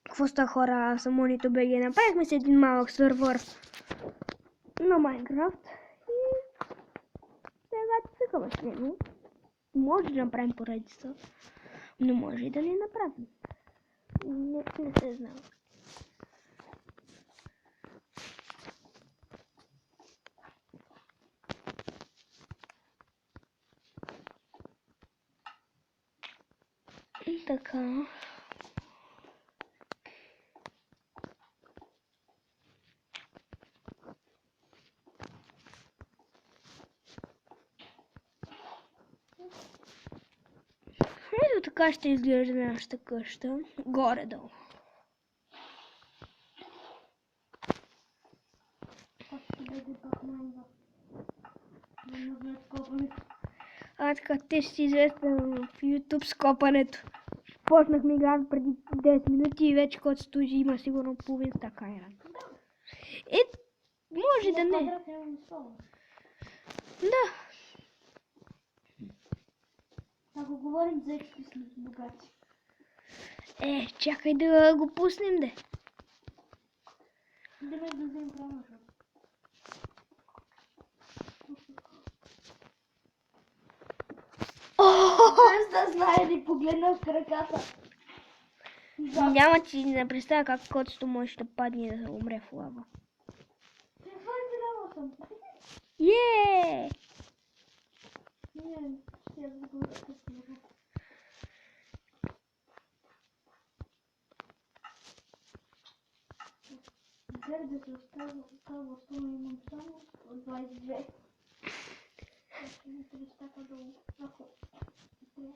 какво ста хора, съм Монито БГ. Направихме си един малък сървър на Майнкрафт и сега цъкаме с него. Може да направим поредица, но може и да не направим. Не се знам. Така. Ето така ще изглежда нашата къща. Горе-долу. Така, те ще си известен в YouTube с копането. Почнахме играта преди 10 минути и вече който стужи има сигурно половин стакан иран. Може да не. Да. Ако говорим за експи сме богати. Чакай да го пуснем, де. Да ме да вземем прямо. Без да знае да погледна в краката. Няма ти не представя как котото може да падне и да умре в лава. Еее! Да се остава стол имам само 22. Не трябва така долу. Ако трябва.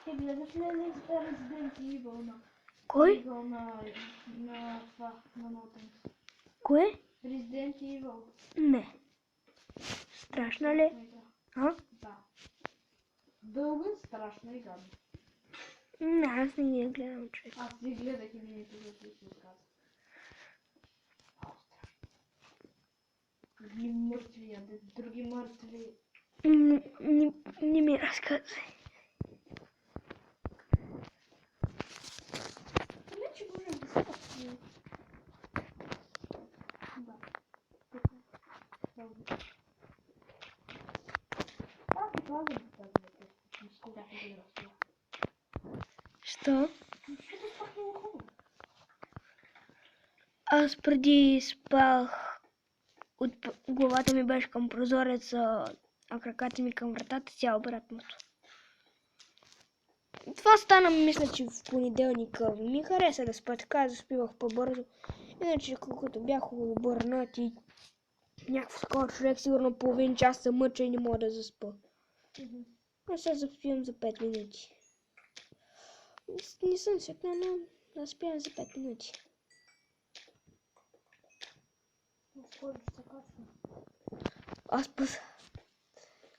Ти гледаш ли Resident Evil на? Кой? На това, на Нотен. Кое? Resident Evil. Не. Страшна ли? А? Да. Дълга, страшна и гадна. Не, аз не я гледам, човек. Аз си гледах и ми не казах, че си отказах. Други мъртви яде, други мъртви. Не ми разказвай. Вече можем да стъпим. Да. Аз ти казвам за тази вече. Когато ги разсува. Що? Защото спах много хубаво. Аз преди спах, главата ми беше към прозореца, а краката ми към вратата, цяло обратното. Това стана, мисля, че в понеделника. Ми хареса да спа, така заспивах по-бързо. Иначе, колкото бях обърнат и някакво такова човек, сигурно половин час се мъча и не мога да заспа. А сега заспивам за 5 минути. Не съм свикнал, но заспивам за 5 минути. Аз път,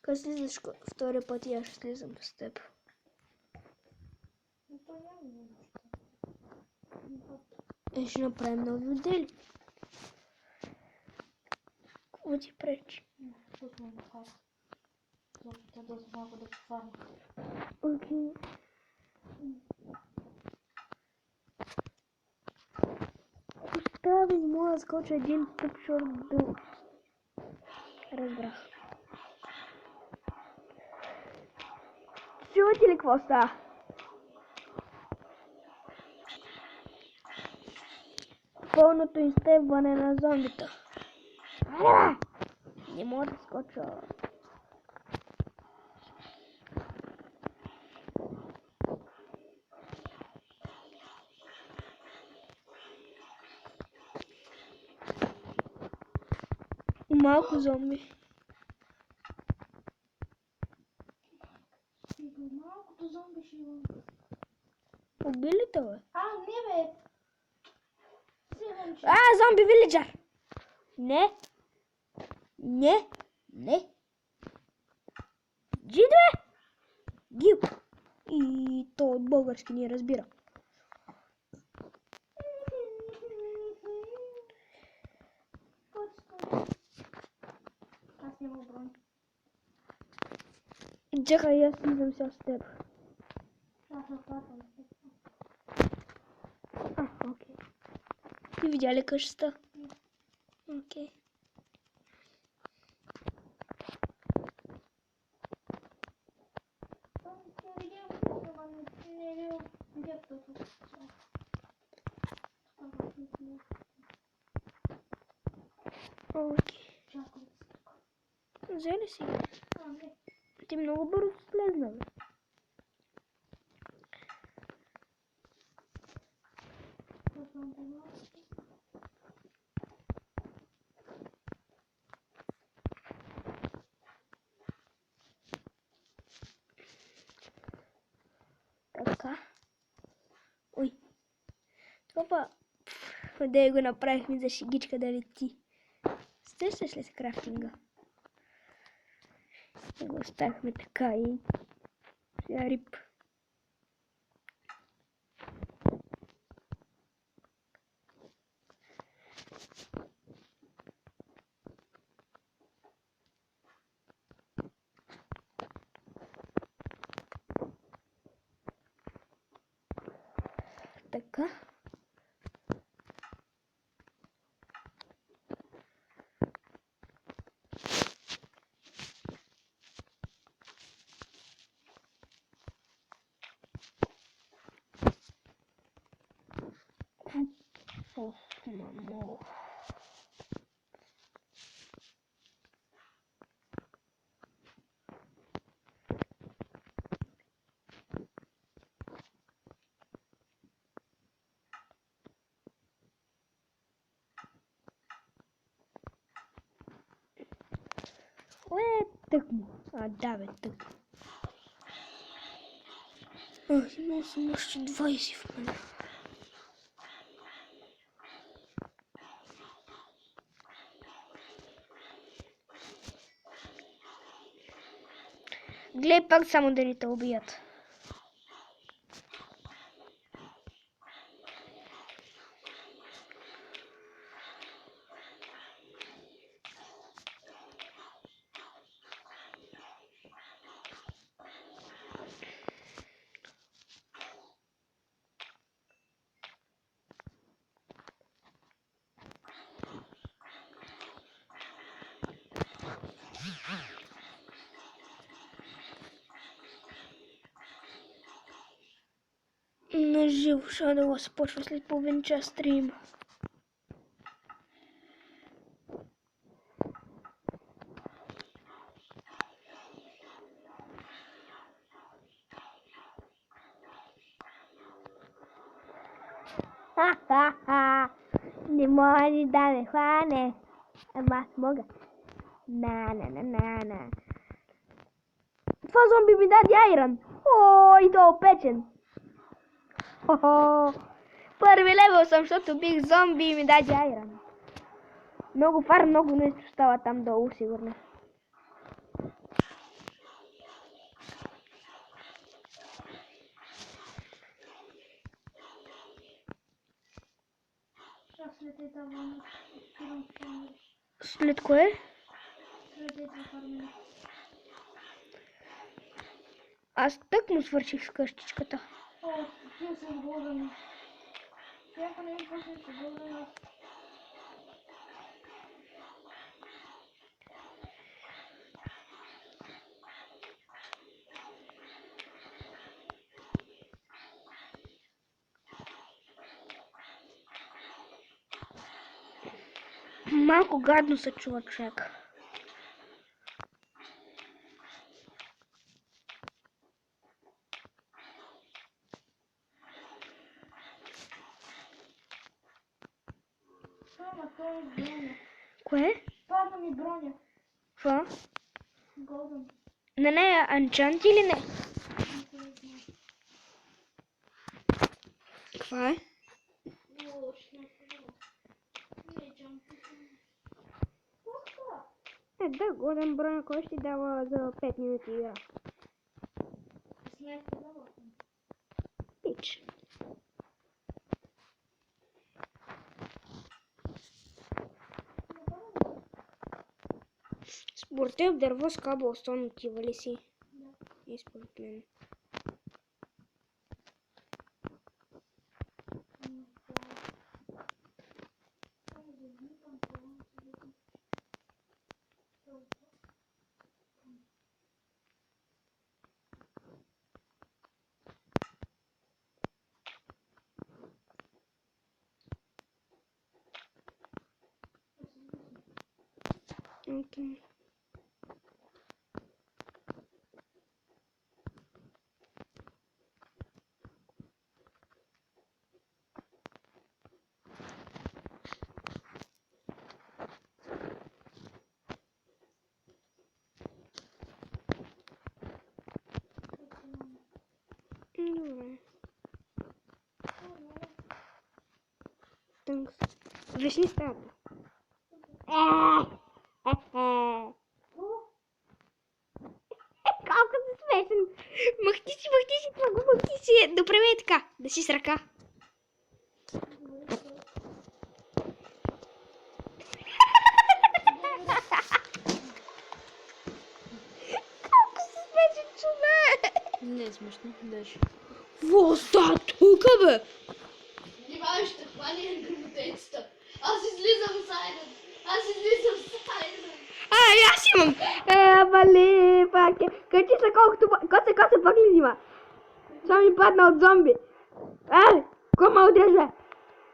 като слизаш втория път и аз ще слизам с теб. Ще направим нови отдели. Какво ти пречи? Окей. Остави, мога да скоча един тъп шорт дълг. Разбрах. Чувате ли какво става? Пълното изтебване на зомбита. Не мога да скоча. Малко зомби. Малкото зомби ще имам. Убили те, бе? Не бе! Станче. Зомби вилиджър! Не! Не! Не! Джидве! Гил! И то от български не разбира. Аз нямам бронь. Чакай, аз идвам сега с теб. Аз отпадам. Окей. Ти видя ли къщата? Окей. Окей. Взели си. Ти много бързо слезна, бе. Така. Ой. Това да го направихме за шегичка да лети. Сещаш ли се крафтинга? Да го оставихме така и сега рип. Така. Мамо. Тъкмо. Да, бе, тъкмо. Имал съм още 20 в мен. Гледай пак само да ни те убият. На живо ще да го започва след половин час стрим. Не може да ме хване. Ама аз мога. На. Това зомби ми даде айрон. О, и то опечен. Хо-хо. Първи левел съм, защото бих зомби и ми даде айрон. Много фар, много нещо става там долу, сигурно. След кое? Аз тък му свърших с къщичката. Ти съм голоден. Ако не ми пуснеш се голоден. Малко гадно се чува, човек. Кое? Падна ми броня. Какво? Голден. На нея анчант или не? Какво е? Да, годен брой на кой ще дава за 5 минути игра. Пич. Според теб дърво с каблстон отива ли си? И според мен. Окей. Добре. Тънкс. Вишни става. Колко си смешен. Махти си, това го махти си. Допреме е така, да си с ръка. Колко си смешен човек. Не е смешно, даже. Во ста тука, бе. Внимавай, ще хвани грамотецата. Аз излизам сайден. Аз имам. Бали, паке. Качи се колкото... Коце, пак ли взима? Само ми падна от зомби. Кой ме отрежа?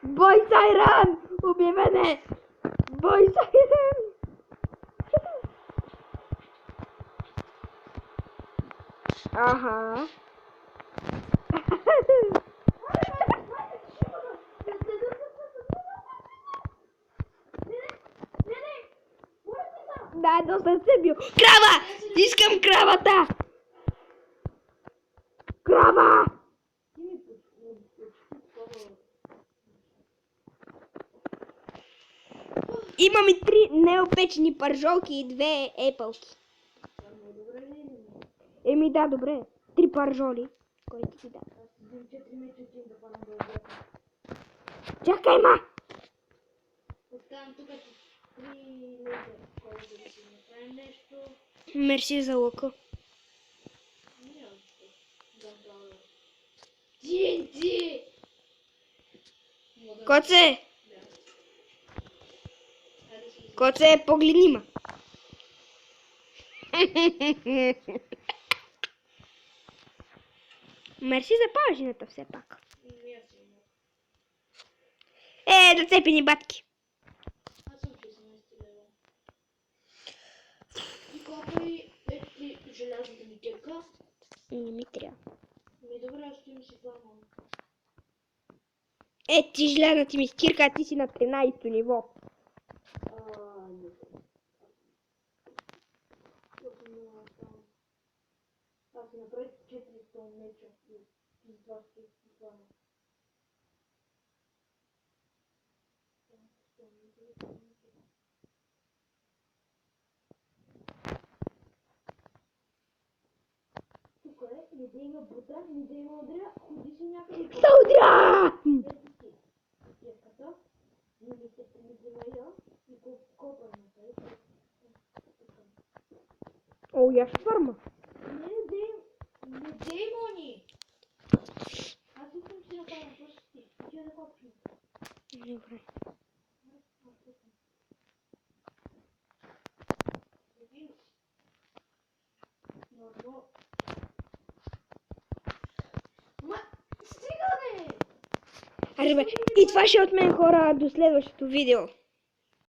Бой Сайран! Уби мене! Бой Сайран! Аха. Да, доста се бил. Крава! Искам кравата! Крава! Имаме 3 неопечени пържолки и 2 епълки. Еми да, добре. 3 пържоли. Кой ти ги да? Чакай, ма! Оставам тук 3 лега. Колко да си направим нещо. Мерси за лъка. TNT! Коце! Коце, погледни ма. Мерси за пажината все пак. Да цепени батки. Аз съм 16 лева. И копай ти желязната ми кирка. Не ми трябва. Ми добре, аз ще им си фармам. Ти желязната ми скирка, а ти си на 13-то ниво. Не. Аз си направих 400 меча и с 2 ще си фармам. Тук е, не да има бута, не да има удря, ходи си някъде. Саудия! Кирката, не ми се прилизима я и копам на тъй. О, я ще фарма. Не дей, Мони! Аз искам си да фармам, просто ти. Ти да копчим. Добре. Ма, стига бе! Аре бе, и това ще е от мен хора до следващото видео.